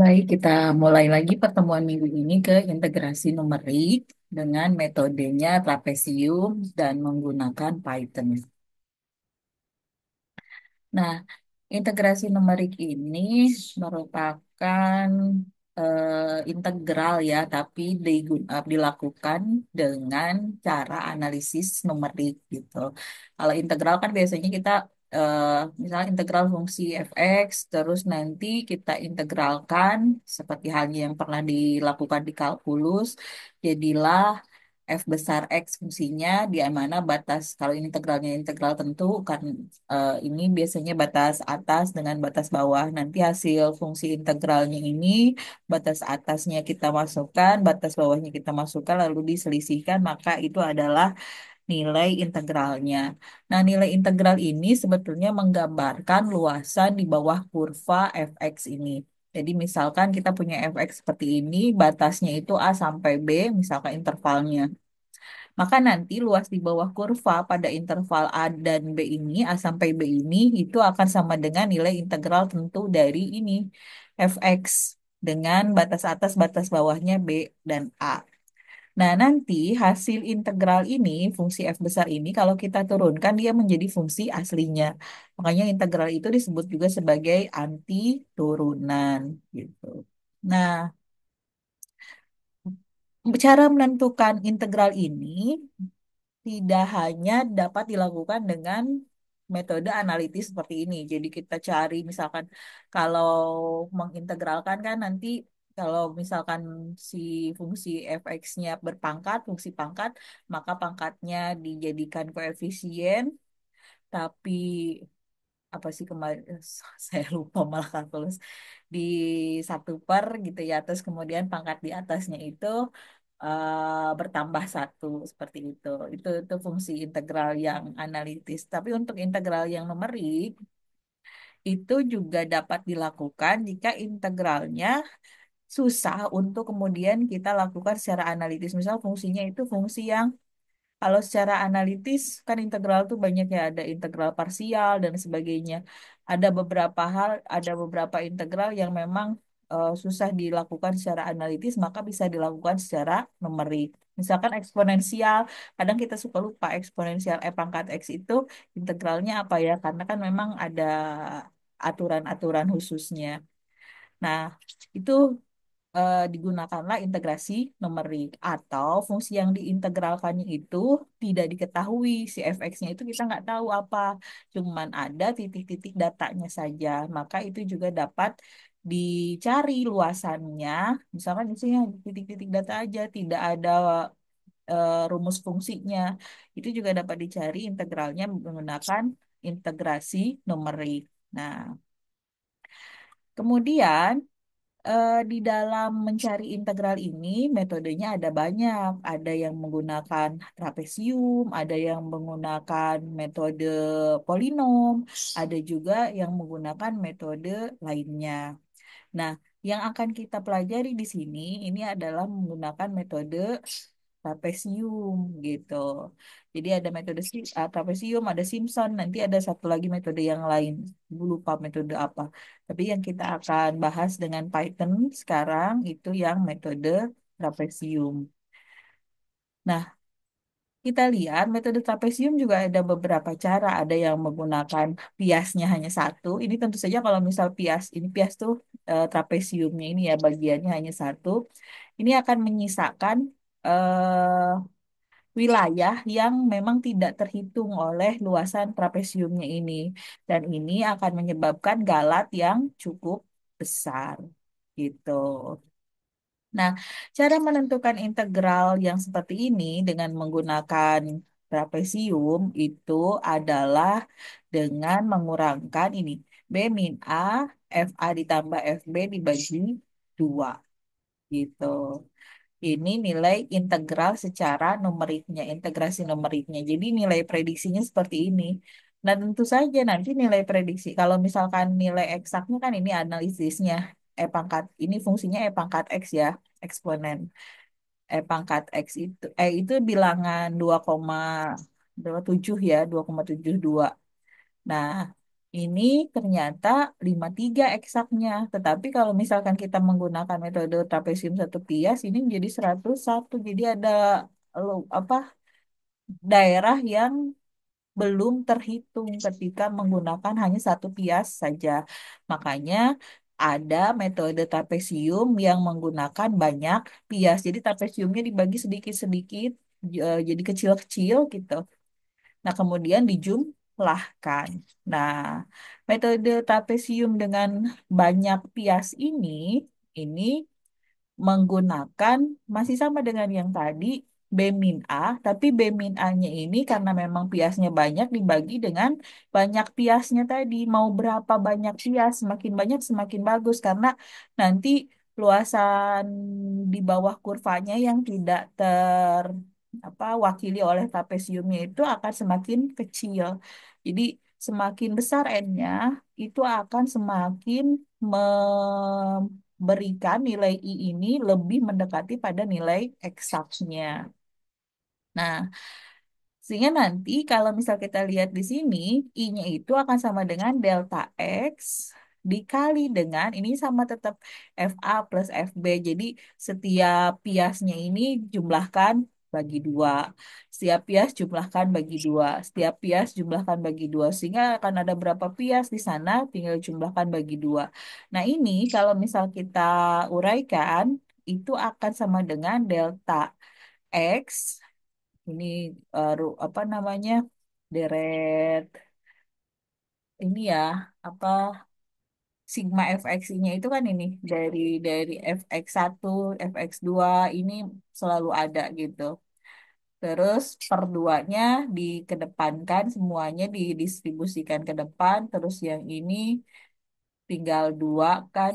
Baik, kita mulai lagi pertemuan minggu ini ke integrasi numerik dengan metodenya trapesium dan menggunakan Python. Nah, integrasi numerik ini merupakan integral ya, tapi dilakukan dengan cara analisis numerik gitu. Kalau integral kan biasanya kita eh, misalnya integral fungsi fx, terus nanti kita integralkan seperti halnya yang pernah dilakukan di kalkulus, jadilah f besar x fungsinya di mana batas kalau ini integralnya integral tentu kan ini biasanya batas atas dengan batas bawah. Nanti hasil fungsi integralnya ini batas atasnya kita masukkan, batas bawahnya kita masukkan lalu diselisihkan maka itu adalah nilai integralnya. Nah, nilai integral ini sebetulnya menggambarkan luasan di bawah kurva fx ini. Jadi misalkan kita punya fx seperti ini, batasnya itu A sampai B, misalkan intervalnya. Maka nanti luas di bawah kurva pada interval A dan B ini, A sampai B ini, itu akan sama dengan nilai integral tentu dari ini, fx, dengan batas atas, batas bawahnya B dan A. Nah, nanti hasil integral ini, fungsi f besar ini, kalau kita turunkan, dia menjadi fungsi aslinya. Makanya integral itu disebut juga sebagai anti turunan, gitu. Nah, cara menentukan integral ini tidak hanya dapat dilakukan dengan metode analitis seperti ini. Jadi kita cari misalkan kalau mengintegralkan kan nanti kalau misalkan si fungsi fx-nya berpangkat, fungsi pangkat, maka pangkatnya dijadikan koefisien, tapi apa sih kemarin saya lupa malah kalkulus di satu per gitu ya terus kemudian pangkat di atasnya itu bertambah satu seperti itu fungsi integral yang analitis tapi untuk integral yang numerik itu juga dapat dilakukan jika integralnya susah untuk kemudian kita lakukan secara analitis misal fungsinya itu fungsi yang kalau secara analitis kan integral tuh banyak ya, ada integral parsial dan sebagainya. Ada beberapa hal, ada beberapa integral yang memang susah dilakukan secara analitis, maka bisa dilakukan secara numerik. Misalkan eksponensial, kadang kita suka lupa eksponensial e pangkat x itu integralnya apa ya, karena kan memang ada aturan-aturan khususnya. Nah, itu digunakanlah integrasi numerik atau fungsi yang diintegralkannya itu tidak diketahui si fx-nya itu kita nggak tahu apa cuman ada titik-titik datanya saja maka itu juga dapat dicari luasannya misalkan isinya titik-titik data aja tidak ada rumus fungsinya itu juga dapat dicari integralnya menggunakan integrasi numerik. Nah, kemudian di dalam mencari integral ini metodenya ada banyak. Ada yang menggunakan trapesium, ada yang menggunakan metode polinom, ada juga yang menggunakan metode lainnya. Nah, yang akan kita pelajari di sini ini adalah menggunakan metode trapesium gitu. Jadi ada metode trapesium, ada Simpson, nanti ada satu lagi metode yang lain. Ibu lupa metode apa. Tapi yang kita akan bahas dengan Python sekarang itu yang metode trapesium. Nah, kita lihat metode trapesium juga ada beberapa cara. Ada yang menggunakan piasnya hanya satu. Ini tentu saja kalau misal pias, ini pias tuh trapesiumnya ini ya bagiannya hanya satu. Ini akan menyisakan wilayah yang memang tidak terhitung oleh luasan trapesiumnya ini. Dan ini akan menyebabkan galat yang cukup besar. Gitu. Nah, cara menentukan integral yang seperti ini dengan menggunakan trapesium itu adalah dengan mengurangkan ini B min A, FA ditambah FB dibagi 2 gitu. Ini nilai integral secara numeriknya, integrasi numeriknya. Jadi nilai prediksinya seperti ini. Nah, tentu saja nanti nilai prediksi, kalau misalkan nilai eksaknya kan ini analisisnya, ini fungsinya E pangkat X ya, eksponen. E pangkat X itu bilangan 2,7 ya, 2,72. Nah, ini ternyata 53 eksaknya. Tetapi kalau misalkan kita menggunakan metode trapesium satu pias, ini menjadi 101. Jadi ada apa daerah yang belum terhitung ketika menggunakan hanya satu pias saja. Makanya ada metode trapesium yang menggunakan banyak pias. Jadi trapesiumnya dibagi sedikit-sedikit, jadi kecil-kecil gitu. Nah, kemudian dijumlahkan. Nah, metode trapesium dengan banyak pias ini menggunakan masih sama dengan yang tadi B min A, tapi B min A-nya ini karena memang piasnya banyak dibagi dengan banyak piasnya tadi. Mau berapa banyak pias, semakin banyak semakin bagus karena nanti luasan di bawah kurvanya yang tidak wakili oleh trapesiumnya itu akan semakin kecil. Jadi semakin besar N-nya itu akan semakin memberikan nilai I ini lebih mendekati pada nilai eksaknya. Nah, sehingga nanti kalau misal kita lihat di sini, I-nya itu akan sama dengan delta X dikali dengan, ini sama tetap FA plus FB. Jadi setiap piasnya ini jumlahkan bagi dua. Setiap pias jumlahkan bagi dua. Setiap pias jumlahkan bagi dua. Sehingga akan ada berapa pias di sana, tinggal jumlahkan bagi dua. Nah ini kalau misal kita uraikan, itu akan sama dengan delta X ini apa namanya deret ini ya apa sigma fx-nya itu kan ini dari fx1 fx2 ini selalu ada gitu. Terus per duanya dikedepankan semuanya didistribusikan ke depan terus yang ini tinggal dua kan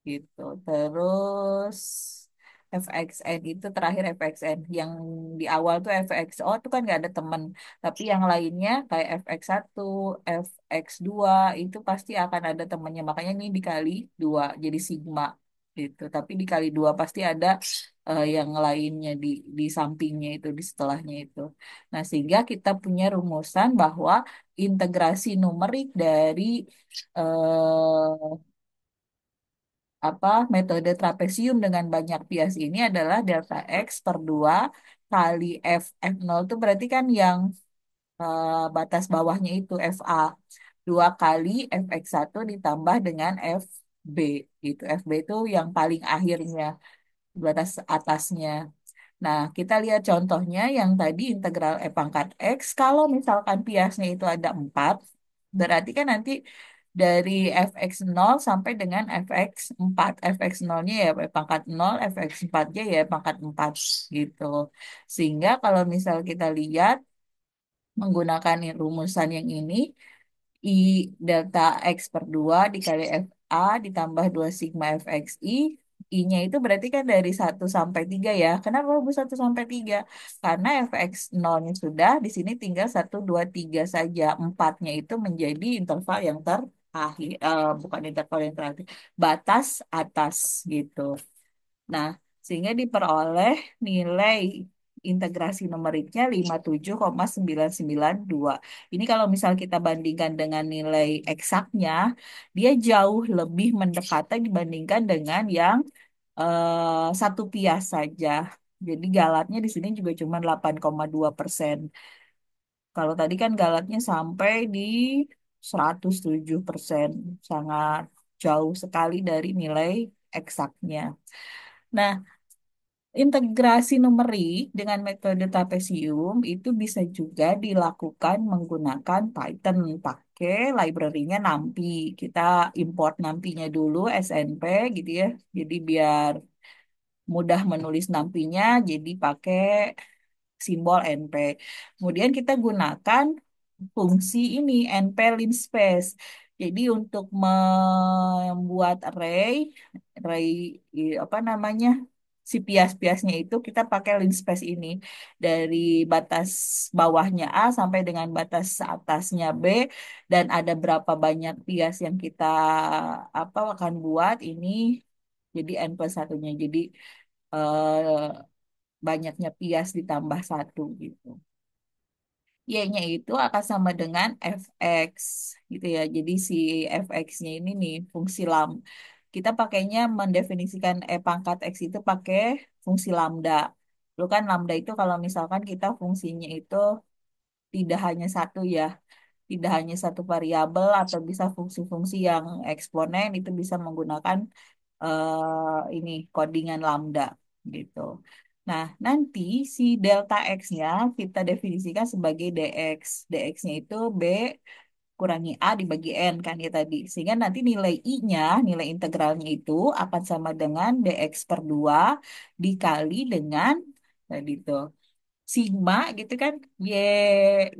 gitu. Terus FXN itu terakhir FXN yang di awal tuh FXO tuh kan nggak ada temen. Tapi yang lainnya kayak FX1, FX2 itu pasti akan ada temennya. Makanya ini dikali dua jadi sigma gitu. Tapi dikali dua pasti ada yang lainnya di sampingnya itu di setelahnya itu. Nah, sehingga kita punya rumusan bahwa integrasi numerik dari eh, metode trapesium dengan banyak bias ini adalah delta X per 2 kali F0 itu berarti kan yang batas bawahnya itu FA 2 kali Fx1 ditambah dengan FB gitu. FB itu yang paling akhirnya batas atasnya. Nah, kita lihat contohnya yang tadi integral E pangkat X. Kalau misalkan piasnya itu ada 4, berarti kan nanti dari fx0 sampai dengan fx4. Fx0-nya ya E pangkat 0, fx4-nya ya E pangkat 4 gitu. Sehingga kalau misal kita lihat menggunakan rumusan yang ini, I delta X per 2 dikali FA ditambah 2 sigma FXI. I-nya itu berarti kan dari 1 sampai 3 ya. Kenapa hubung 1 sampai 3? Karena fx nolnya sudah, di sini tinggal 1, 2, 3 saja. Empatnya itu menjadi interval yang terakhir. Bukan interval yang terakhir. Batas atas gitu. Nah, sehingga diperoleh nilai integrasi numeriknya 57,992. Ini kalau misal kita bandingkan dengan nilai eksaknya, dia jauh lebih mendekati dibandingkan dengan yang satu pias saja. Jadi galatnya di sini juga cuma 8,2%. Kalau tadi kan galatnya sampai di 107%. Sangat jauh sekali dari nilai eksaknya. Nah, integrasi numerik dengan metode trapesium itu bisa juga dilakukan menggunakan Python pakai library-nya NumPy. Kita import NumPy-nya dulu SNP gitu ya. Jadi biar mudah menulis NumPy-nya jadi pakai simbol NP. Kemudian kita gunakan fungsi ini NP linspace. Jadi untuk membuat array apa namanya si pias-piasnya itu kita pakai linspace ini dari batas bawahnya A sampai dengan batas atasnya B dan ada berapa banyak pias yang kita akan buat ini jadi n plus satunya. Jadi banyaknya pias ditambah satu gitu. Y-nya itu akan sama dengan fx gitu ya. Jadi si fx-nya ini nih fungsi kita pakainya mendefinisikan pangkat x itu pakai fungsi lambda. Lu kan lambda itu kalau misalkan kita fungsinya itu tidak hanya satu ya, tidak hanya satu variabel atau bisa fungsi-fungsi yang eksponen itu bisa menggunakan ini codingan lambda gitu. Nah, nanti si delta x-nya kita definisikan sebagai dx. Dx-nya itu b kurangi a dibagi n kan ya tadi. Sehingga nanti nilai i-nya, nilai integralnya itu akan sama dengan dx per 2 dikali dengan tadi tuh sigma gitu kan y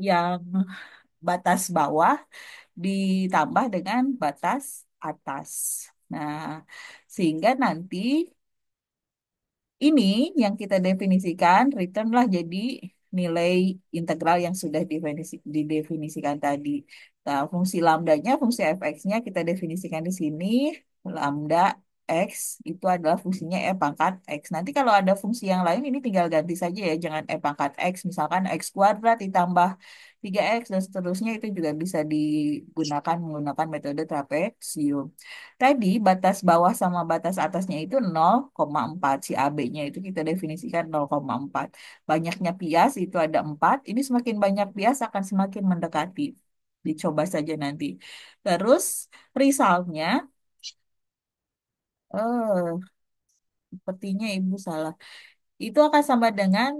yang batas bawah ditambah dengan batas atas. Nah, sehingga nanti ini yang kita definisikan, return lah jadi nilai integral yang sudah didefinisikan tadi. Nah, fungsi lambdanya, fungsi fx-nya kita definisikan di sini. Lambda x itu adalah fungsinya e pangkat x. Nanti kalau ada fungsi yang lain ini tinggal ganti saja ya, jangan e pangkat x, misalkan x kuadrat ditambah 3x dan seterusnya itu juga bisa digunakan menggunakan metode trapesium. Tadi batas bawah sama batas atasnya itu 0,4. Si AB-nya itu kita definisikan 0,4. Banyaknya pias itu ada 4. Ini semakin banyak pias akan semakin mendekati. Dicoba saja nanti. Terus resultnya, sepertinya Ibu salah. Itu akan sama dengan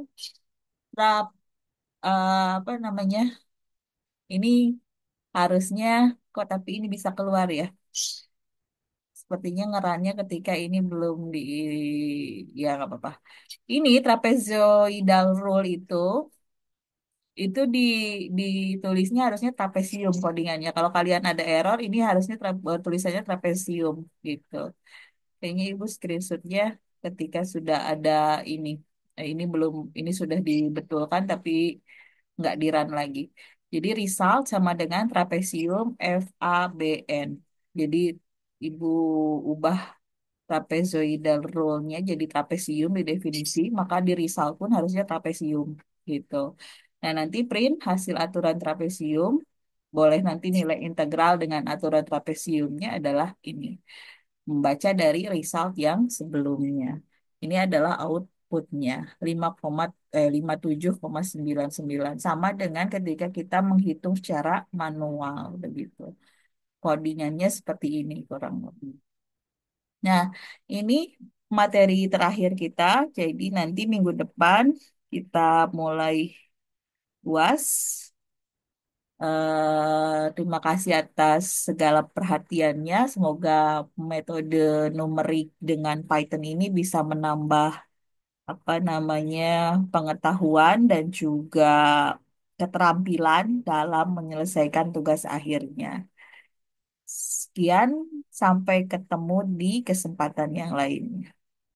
rap, apa namanya? Ini harusnya kok tapi ini bisa keluar ya. Sepertinya ngerannya ketika ini belum ya nggak apa-apa. Ini trapezoidal rule itu ditulisnya harusnya trapesium codingannya. Kalau kalian ada error, ini harusnya tulisannya trapesium gitu. Kayaknya ibu screenshotnya ketika sudah ada ini. Ini belum, ini sudah dibetulkan tapi nggak di run lagi. Jadi result sama dengan trapesium FABN. Jadi ibu ubah trapezoidal rule-nya jadi trapesium di definisi, maka di result pun harusnya trapesium gitu. Nah, nanti print hasil aturan trapesium, boleh nanti nilai integral dengan aturan trapesiumnya adalah ini. Membaca dari result yang sebelumnya. Ini adalah outputnya 57,99 sama dengan ketika kita menghitung secara manual begitu. Codingannya seperti ini kurang lebih. Nah, ini materi terakhir kita. Jadi nanti minggu depan kita mulai UAS. Terima kasih atas segala perhatiannya. Semoga metode numerik dengan Python ini bisa menambah apa namanya pengetahuan dan juga keterampilan dalam menyelesaikan tugas akhirnya. Sekian, sampai ketemu di kesempatan yang lain.